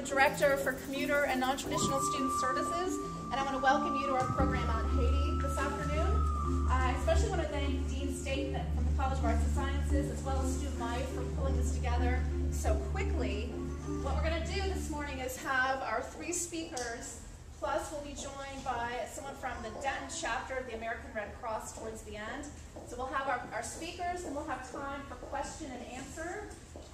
Director for Commuter and Non-Traditional Student Services, and I want to welcome you to our program on Haiti this afternoon. I especially want to thank Dean Staten from the College of Arts and Sciences, as well as Student Life, for pulling this together so quickly. What we're going to do this morning is have our three speakers, plus we'll be joined by someone from the Denton chapter of the American Red Cross towards the end. So we'll have our speakers, and we'll have time for question and answer.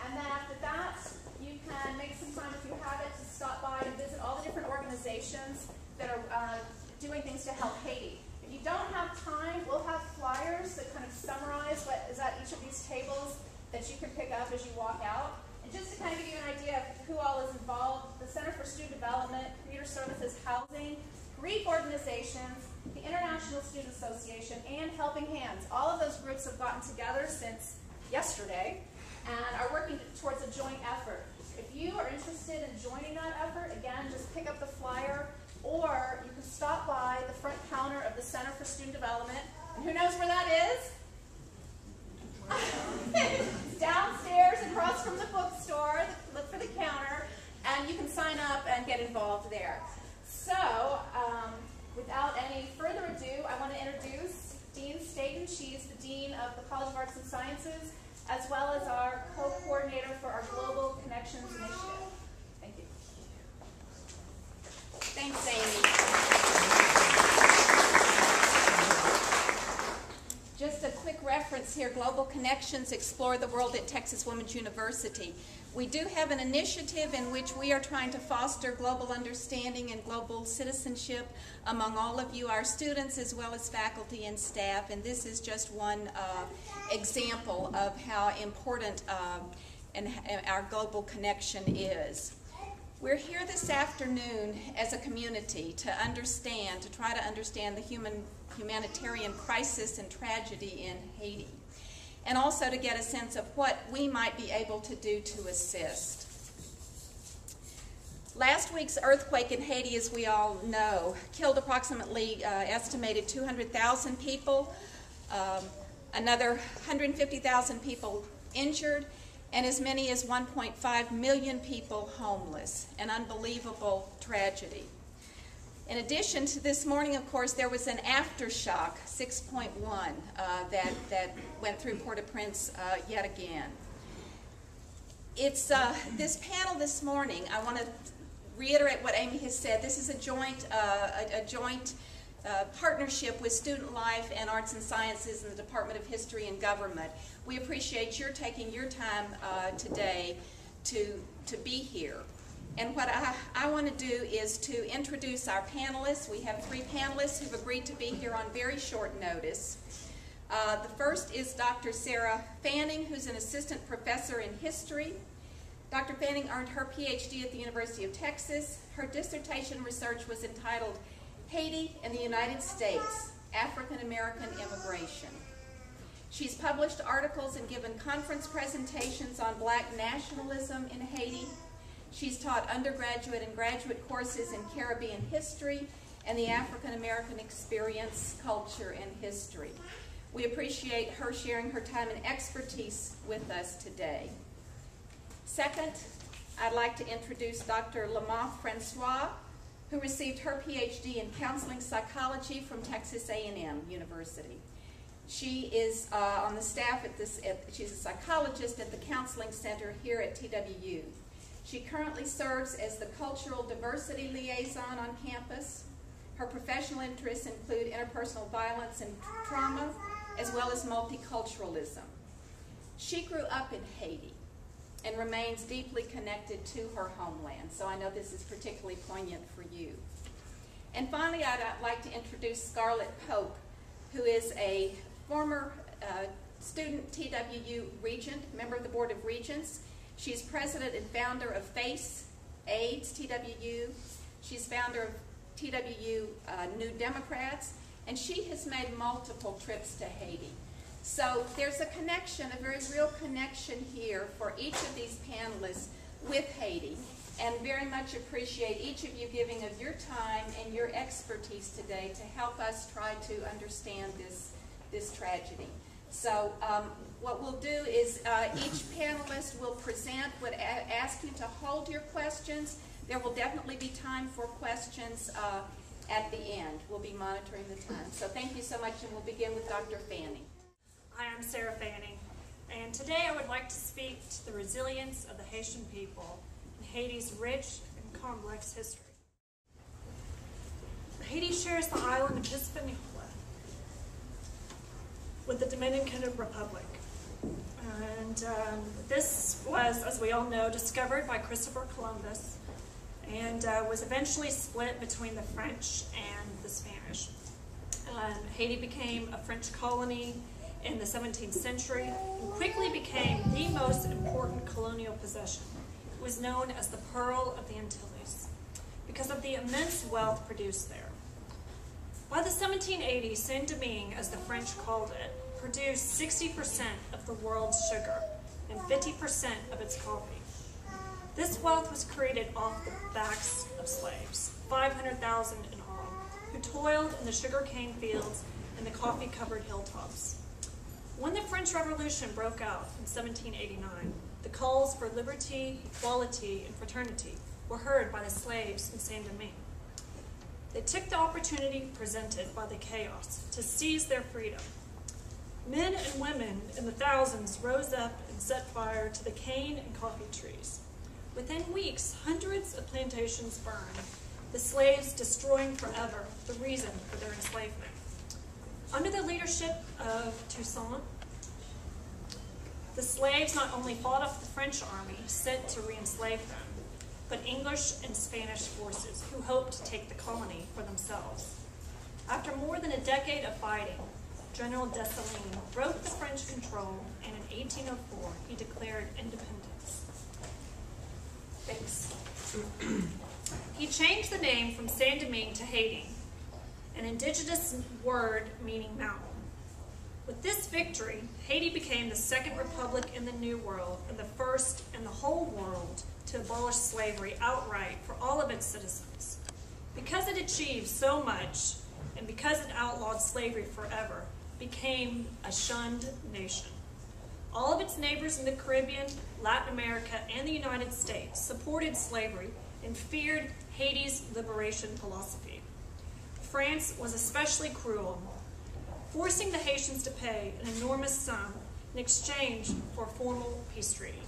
And then after that, you can make some time, if you have it, to stop by and visit all the different organizations that are doing things to help Haiti. If you don't have time, we'll have flyers that kind of summarize what is at each of these tables that you can pick up as you walk out. And just to kind of give you an idea of who all is involved, the Center for Student Development, Commuter Services Housing, Greek organizations, the International Student Association, and Helping Hands. All of those groups have gotten together since yesterday and are working towards a joint effort. If you are interested in joining that effort, again, just pick up the flyer, or you can stop by the front counter of the Center for Student Development. And who knows where that is? It's downstairs across from the bookstore. Look for the counter, and you can sign up and get involved there. So, without any further ado, I want to introduce Dean Staten. She's the Dean of the College of Arts and Sciences, as well as our co-coordinator for our Global Connections Initiative. Thank you. Thanks, Amy. Just a quick reference here, Global Connections Explore the World at Texas Women's University. We do have an initiative in which we are trying to foster global understanding and global citizenship among all of you, our students, as well as faculty and staff, and this is just one example of how important our global connection is. We're here this afternoon as a community to try to understand the humanitarian crisis and tragedy in Haiti, and also to get a sense of what we might be able to do to assist. Last week's earthquake in Haiti, as we all know, killed approximately estimated 200,000 people, another 150,000 people injured, and as many as 1.5 million people homeless. An unbelievable tragedy. In addition to this morning, of course, there was an aftershock, 6.1, that went through Port-au-Prince yet again. It's this panel this morning, I want to reiterate what Amy has said. This is a joint partnership with Student Life and Arts and Sciences and the Department of History and Government. We appreciate your taking your time today to be here. And what I want to do is to introduce our panelists. We have three panelists who've agreed to be here on very short notice. The first is Dr. Sarah Fanning, who's an assistant professor in history. Dr. Fanning earned her PhD at the University of Texas. Her dissertation research was entitled Haiti and the United States, African American Immigration. She's published articles and given conference presentations on Black nationalism in Haiti. She's taught undergraduate and graduate courses in Caribbean history and the African American experience, culture, and history. We appreciate her sharing her time and expertise with us today. Second, I'd like to introduce Dr. Lamont Francois, who received her PhD in counseling psychology from Texas A&M University. She is on the staff she's a psychologist at the Counseling Center here at TWU. She currently serves as the Cultural Diversity Liaison on campus. Her professional interests include interpersonal violence and trauma, as well as multiculturalism. She grew up in Haiti and remains deeply connected to her homeland, so I know this is particularly poignant for you. And finally, I'd like to introduce Scarlett Pope, who is a former student TWU regent, member of the Board of Regents. She's president and founder of FACE AIDS TWU. She's founder of TWU New Democrats, and she has made multiple trips to Haiti. So there's a connection, a very real connection here for each of these panelists with Haiti, and very much appreciate each of you giving of your time and your expertise today to help us try to understand this tragedy. So what we'll do is each panelist will present, would ask you to hold your questions. There will definitely be time for questions at the end. We'll be monitoring the time. So thank you so much, and we'll begin with Dr. Fanning. Hi, I'm Sarah Fanning, and today I would like to speak to the resilience of the Haitian people in Haiti's rich and complex history. Haiti shares the island of Hispaniola with the Dominican Republic. And this was, as we all know, discovered by Christopher Columbus and was eventually split between the French and the Spanish. Haiti became a French colony in the 17th century and quickly became the most important colonial possession. It was known as the Pearl of the Antilles because of the immense wealth produced there. By the 1780s, Saint-Domingue, as the French called it, produced 60% of the world's sugar and 50% of its coffee. This wealth was created off the backs of slaves, 500,000 in all, who toiled in the sugarcane fields and the coffee-covered hilltops. When the French Revolution broke out in 1789, the calls for liberty, equality, and fraternity were heard by the slaves in Saint-Domingue. They took the opportunity presented by the chaos to seize their freedom. Men and women in the thousands rose up and set fire to the cane and coffee trees. Within weeks, hundreds of plantations burned, the slaves destroying forever the reason for their enslavement. Under the leadership of Toussaint, the slaves not only fought off the French army sent to re-enslave them, but English and Spanish forces who hoped to take the colony for themselves. After more than a decade of fighting, General Dessalines broke the French control, and in 1804 he declared independence. Thanks. He changed the name from Saint-Domingue to Haiti, an indigenous word meaning mountain. With this victory, Haiti became the second republic in the New World and the first in the whole world to abolish slavery outright for all of its citizens. Because it achieved so much, and because it outlawed slavery forever, became a shunned nation. All of its neighbors in the Caribbean, Latin America, and the United States supported slavery and feared Haiti's liberation philosophy. France was especially cruel, forcing the Haitians to pay an enormous sum in exchange for a formal peace treaty.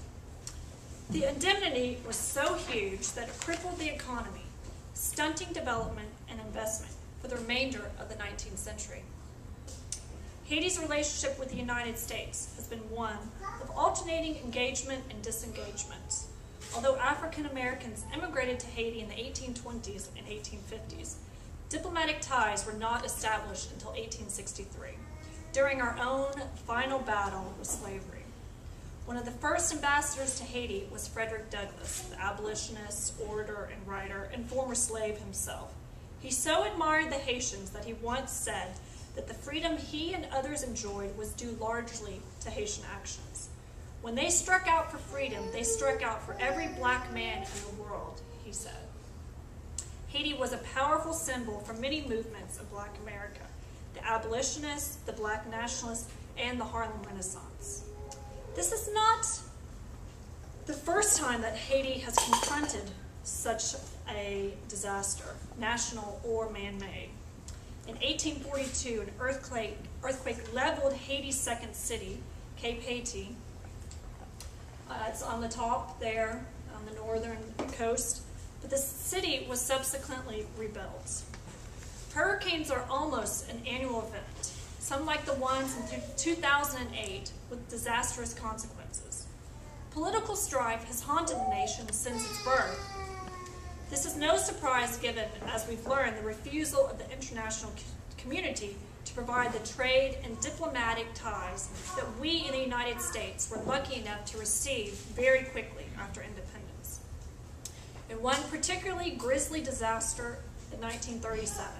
The indemnity was so huge that it crippled the economy, stunting development and investment for the remainder of the 19th century. Haiti's relationship with the United States has been one of alternating engagement and disengagement. Although African Americans immigrated to Haiti in the 1820s and 1850s, diplomatic ties were not established until 1863, during our own final battle with slavery. One of the first ambassadors to Haiti was Frederick Douglass, the abolitionist, orator, and writer, and former slave himself. He so admired the Haitians that he once said that the freedom he and others enjoyed was due largely to Haitian actions. When they struck out for freedom, they struck out for every black man in the world, he said. Haiti was a powerful symbol for many movements of black America, the abolitionists, the black nationalists, and the Harlem Renaissance. This is not the first time that Haiti has confronted such a disaster, national or man-made. In 1842, an earthquake leveled Haiti's second city, Cape Haiti. It's on the top there, on the northern coast. But the city was subsequently rebuilt. Hurricanes are almost an annual event, some like the ones in 2008 with disastrous consequences. Political strife has haunted the nation since its birth. This is no surprise given, as we've learned, the refusal of the international community to provide the trade and diplomatic ties that we in the United States were lucky enough to receive very quickly after independence. In one particularly grisly disaster in 1937,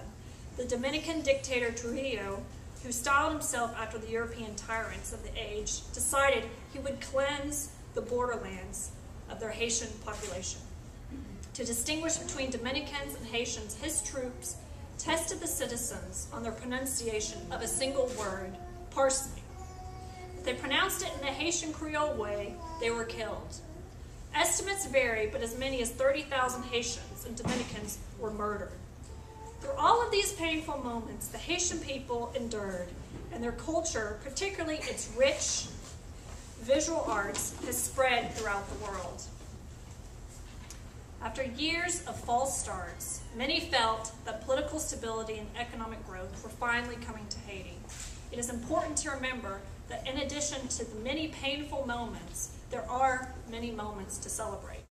the Dominican dictator Trujillo, who styled himself after the European tyrants of the age, decided he would cleanse the borderlands of their Haitian population. To distinguish between Dominicans and Haitians, his troops tested the citizens on their pronunciation of a single word, parsley. If they pronounced it in the Haitian Creole way, they were killed. Estimates vary, but as many as 30,000 Haitians and Dominicans were murdered. Through all of these painful moments, the Haitian people endured, and their culture, particularly its rich visual arts, has spread throughout the world. After years of false starts, many felt that political stability and economic growth were finally coming to Haiti. It is important to remember that in addition to the many painful moments, there are many moments to celebrate.